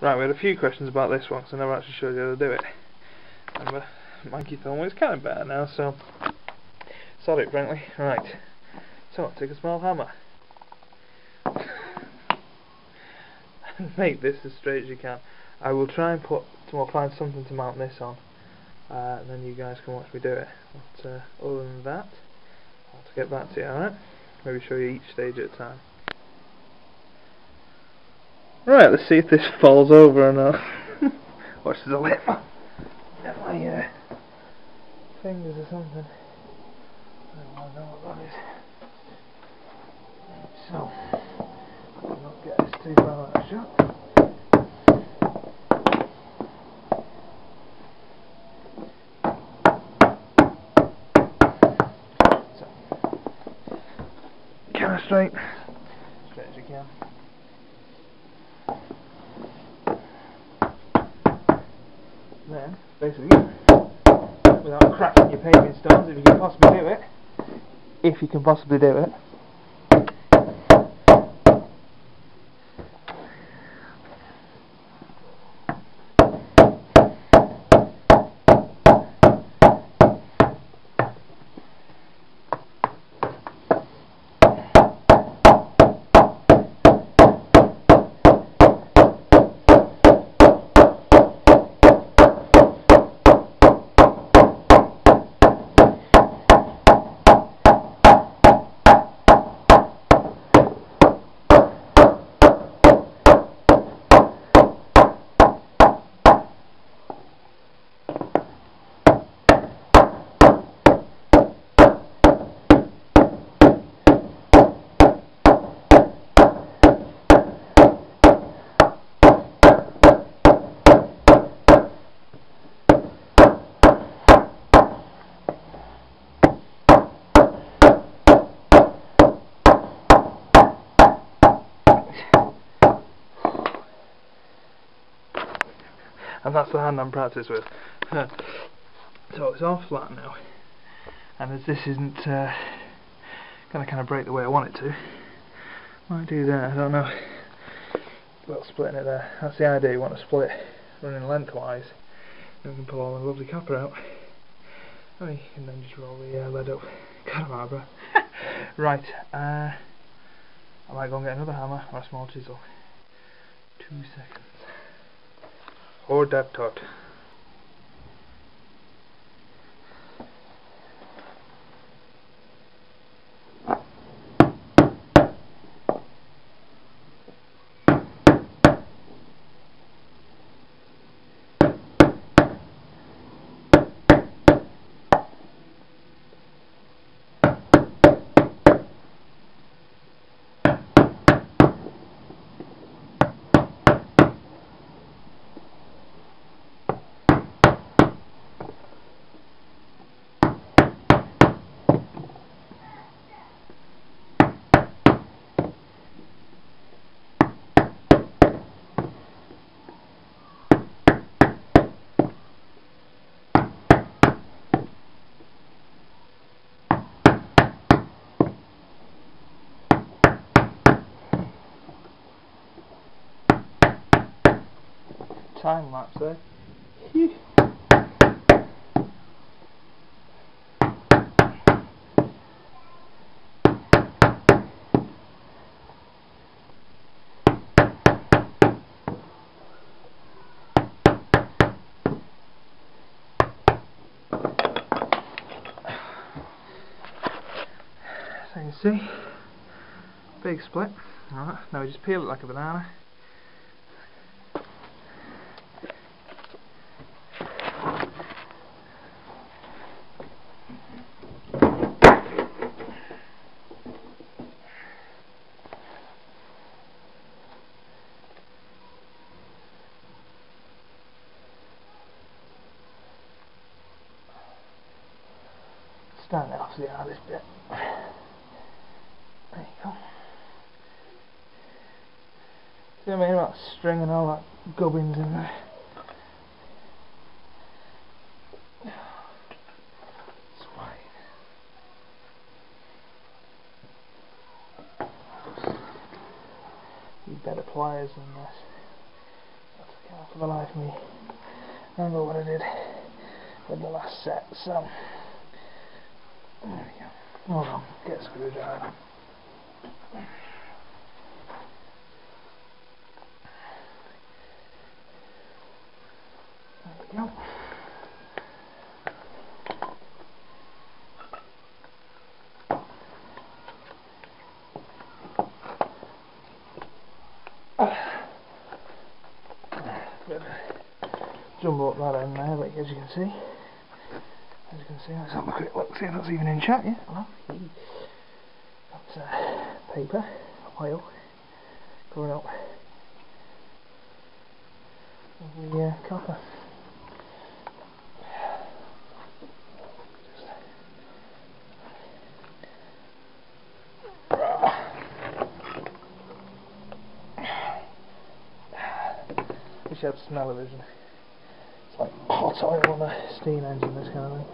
Right, we had a few questions about this one, because I never actually showed you how to do it. Remember, monkey thumb is kind of better now, so sod it, frankly. Right, so take a small hammer and make this as straight as you can. I will try and find something to mount this on, and then you guys can watch me do it. But other than that, I'll have to get back to you, alright? Maybe show you each stage at a time. Right, let's see if this falls over or not. Watch the lip. Get my fingers or something. I don't know what that is. So, I'll not get this too far out of shot. So, camera straight as you can. Then, basically, without cracking your paving stones, if you can possibly do it, and that's the hand I'm practiced with. So it's all flat now, and as this isn't going to kind of break the way I want it to, might do that, I don't know, about splitting it there. That's the idea, you want to split running lengthwise, and we can pull all the lovely copper out. I mean, and then just roll the lead up. God, I'm out of breath. Right, I might go and get another hammer or a small chisel. 2 seconds. Hold that thought. Time lapse there. So you can see, big split. Alright, now we just peel it like a banana. Stand it off the hardest bit. There you go. See what I mean about string and all that gubbins in there? It's white. Need better pliers than this. can't for the life of me remember what I did with the last set, so there we go. Hold on, get a screwdriver. There we go. Jumble up that end there, but as you can see, let's have a quick look, see if that's even in chat yet. Well, that's paper, oil, going up with the copper. Wish you had smell-o-vision. It's like hot oil on a steam engine, this kind of thing.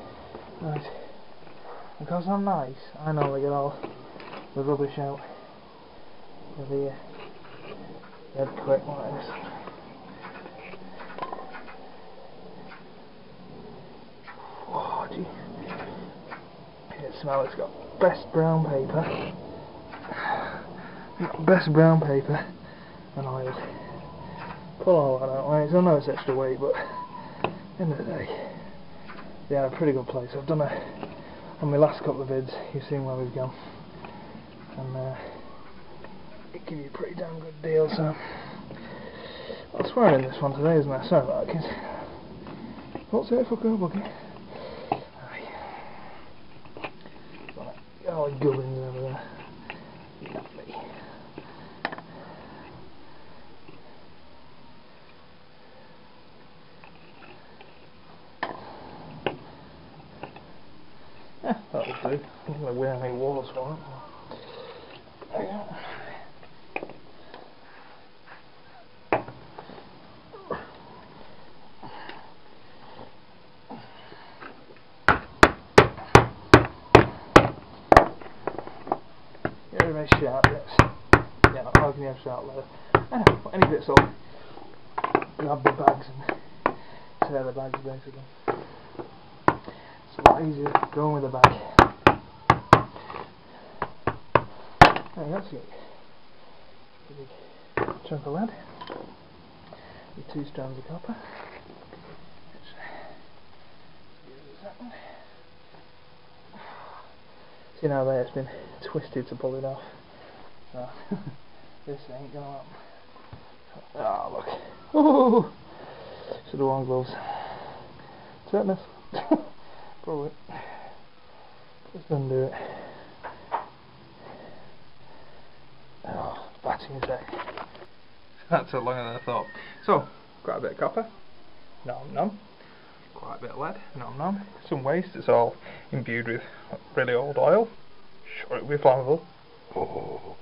Right. Because I'm nice, I normally get all the rubbish out of the dead quick like this. Oh, gee. You can smell it's got best brown paper. Best brown paper and oil. Pull all that out, right? So I know it's extra weight, but at the end of the day, yeah, a pretty good place. I've done on my last couple of vids, you've seen where we've gone, and it gives you a pretty damn good deal. So I'm swearing in this one today, isn't I? Sorry about that, kids. What's it for go buggy? Oh, gubbins over there. Lovely. That'll do. I'm going to wear any walls for it. There we go. Get everything sharp, yes. Yeah, I can have sharp leather. Anyway, put any bits on. Grab the bags and tear the bags basically. It's a lot easier going with the bag. There, that's it. A big chunk of lead with 2 strands of copper. See now there, it's been twisted to pull it off. So this ain't gonna happen. Ah, look. Ooh, should have worn gloves. Tetanus. Probably. Just undo it. Oh, batting attack. That took longer than I thought. So, quite a bit of copper. Nom nom. Quite a bit of lead. Nom nom. Some waste. It's all imbued with really old oil. Sure it'll be flammable. Oh.